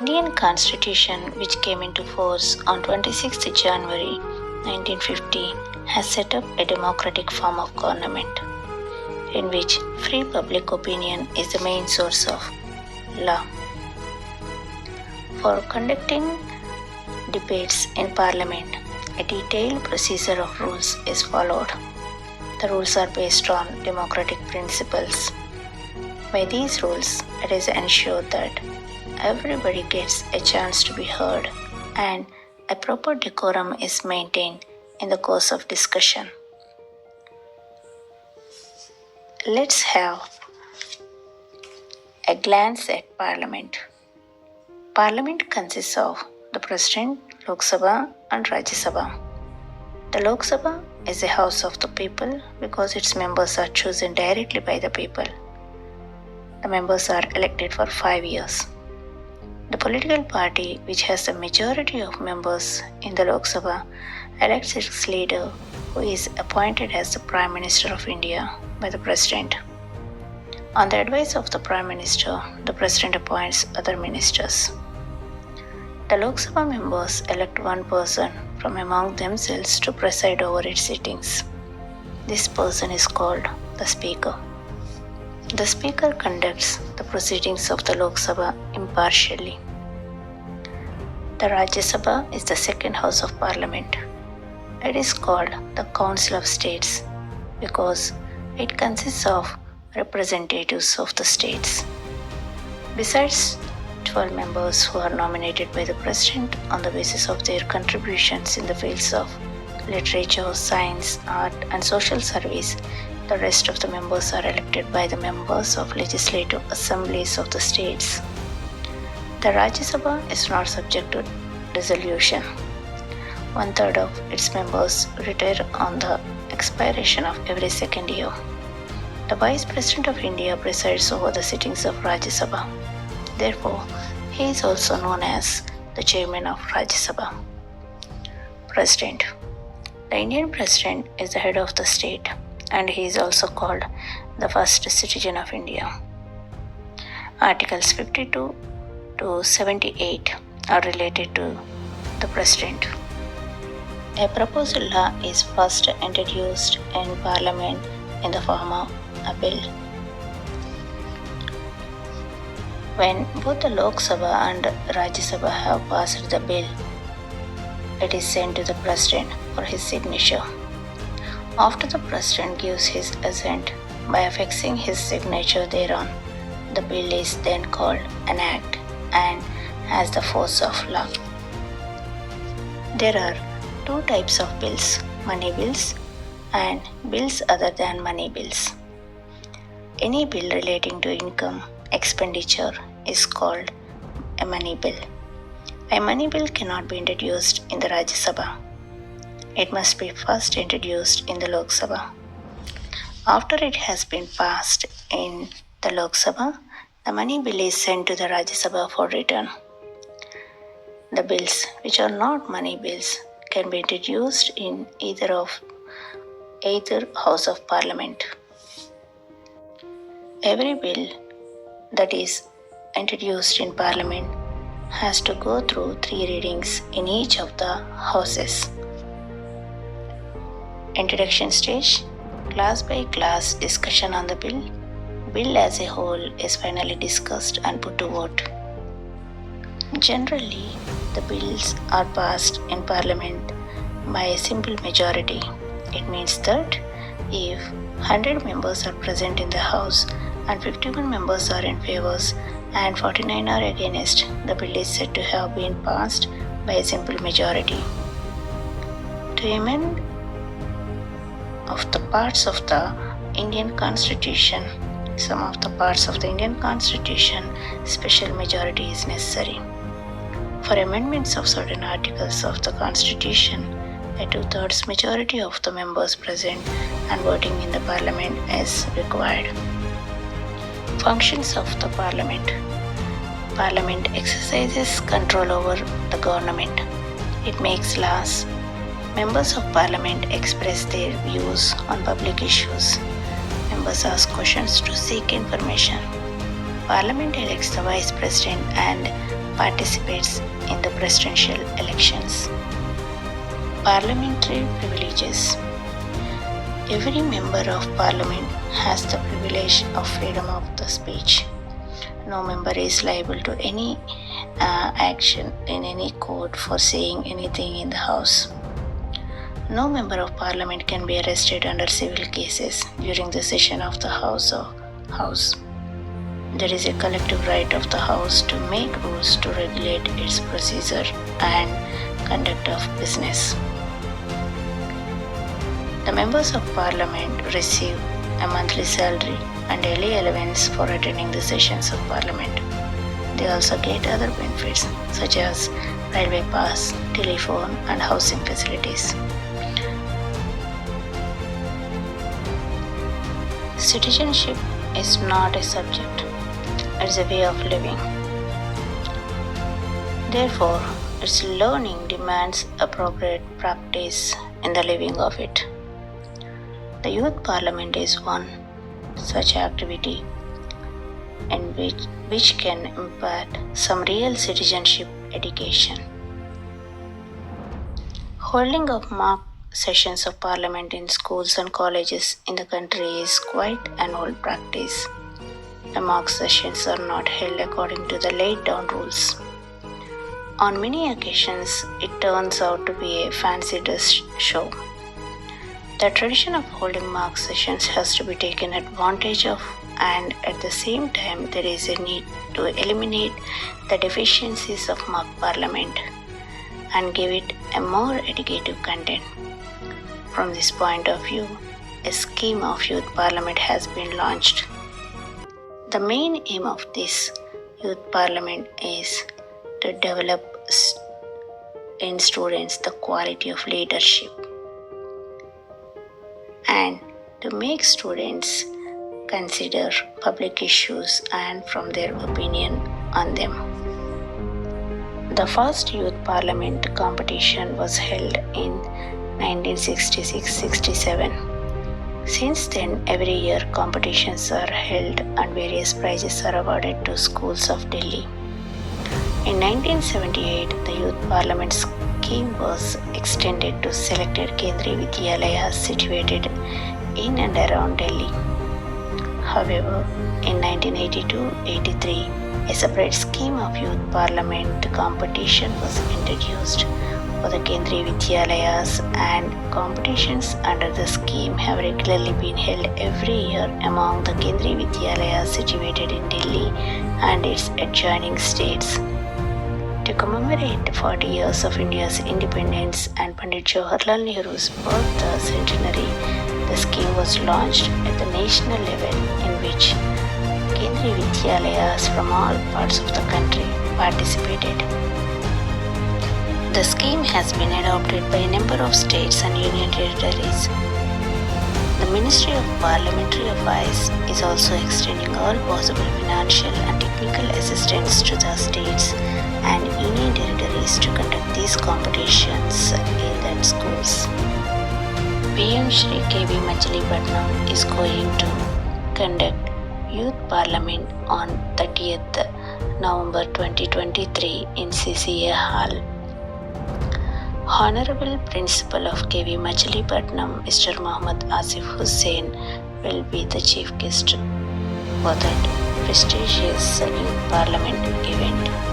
Indian Constitution, which came into force on 26th January 1950, has set up a democratic form of government in which free public opinion is the main source of law. For conducting debates in Parliament, a detailed procedure of rules is followed. The rules are based on democratic principles. By these rules, it is ensured that everybody gets a chance to be heard and a proper decorum is maintained in the course of discussion. Let's have a glance at Parliament. Parliament consists of the President, Lok Sabha, and Rajya Sabha. The Lok Sabha is a house of the people because its members are chosen directly by the people. The members are elected for 5 years. The political party which has the majority of members in the Lok Sabha elects its leader, who is appointed as the Prime Minister of India by the President. On the advice of the Prime Minister, the President appoints other ministers. The Lok Sabha members elect one person from among themselves to preside over its sittings. This person is called the Speaker. The Speaker conducts the proceedings of the Lok Sabha impartially. The Rajya Sabha is the second house of Parliament. It is called the Council of States because it consists of representatives of the states. Besides 12 members who are nominated by the President on the basis of their contributions in the fields of literature, science, art, and social service, the rest of the members are elected by the members of legislative assemblies of the states. The Rajya Sabha is not subject to dissolution. 1/3 of its members retire on the expiration of every second year. The Vice President of India presides over the sittings of Rajya Sabha. Therefore, he is also known as the Chairman of Rajya Sabha. President. The Indian President is the head of the state and he is also called the first citizen of India. Articles 52 to 78 are related to the President. A proposed law is first introduced in Parliament in the form of a bill. When both the Lok Sabha and Rajya Sabha have passed the bill, it is sent to the President for his signature. After the President gives his assent by affixing his signature thereon, the bill is then called an act and has the force of law. There are two types of bills, money bills and bills other than money bills. Any bill relating to income, expenditure is called a money bill. A money bill cannot be introduced in the Rajya Sabha. It must be first introduced in the Lok Sabha. After it has been passed in the Lok Sabha, the money bill is sent to the Rajya Sabha for return. The bills which are not money bills can be introduced in either house of Parliament. Every bill that is introduced in Parliament has to go through 3 readings in each of the houses. Introduction stage, class by class discussion on the bill. Bill as a whole is finally discussed and put to vote. Generally, the bills are passed in Parliament by a simple majority. It means that if 100 members are present in the House and 51 members are in favor and 49 are against, the bill is said to have been passed by a simple majority. To amend of the parts of the Indian Constitution, some of the parts of the Indian Constitution, special majority is necessary. For amendments of certain articles of the Constitution, a 2/3 majority of the members present and voting in the Parliament is required. Functions of the Parliament. Parliament exercises control over the government. It makes laws. Members of Parliament express their views on public issues. Members ask questions to seek information. Parliament elects the Vice President and participates in the presidential elections. Parliamentary privileges. Every member of parliament has the privilege of freedom of the speech. No member is liable to any action in any court for saying anything in the house. No member of parliament can be arrested under civil cases during the session of the house. There is a collective right of the house to make rules to regulate its procedure and conduct of business. The members of parliament receive a monthly salary and daily allowance for attending the sessions of parliament. They also get other benefits such as railway pass, telephone, and housing facilities. Citizenship is not a subject, it's a way of living. Therefore, its learning demands appropriate practice in the living of it. The Youth Parliament is one such activity in which can impart some real citizenship education. Holding of mock sessions of parliament in schools and colleges in the country is quite an old practice. The mock sessions are not held according to the laid down rules. On many occasions, it turns out to be a fancy dress show. The tradition of holding mock sessions has to be taken advantage of, and at the same time there is a need to eliminate the deficiencies of mock parliament and give it a more educative content. From this point of view, a scheme of youth parliament has been launched. The main aim of this youth parliament is to develop in students the quality of leadership and to make students consider public issues and form their opinion on them. The first youth parliament competition was held in 1966-67. Since then, every year competitions are held and various prizes are awarded to schools of Delhi. In 1978, the Youth Parliament scheme was extended to selected Kendriya Vidyalayas situated in and around Delhi. However, in 1982-83, a separate scheme of Youth Parliament competition was introduced for the Kendriya Vidyalayas, and competitions under the scheme have regularly been held every year among the Kendriya Vidyalayas situated in Delhi and its adjoining states. To commemorate 40 years of India's independence and Pandit Jawaharlal Nehru's birth centenary, the scheme was launched at the national level, in which Kendriya Vidyalayas from all parts of the country participated. The scheme has been adopted by a number of states and union territories. The Ministry of Parliamentary Affairs is also extending all possible financial and technical assistance to the states and union territories to conduct these competitions in their schools. PMSHRI KV Machilipatnam is going to conduct Youth Parliament on 30th November 2023 in CCA Hall. Honorable Principal of KV Machilipatnam, Mr. Muhammad Asif Hussain, will be the chief guest for that prestigious Youth Parliament event.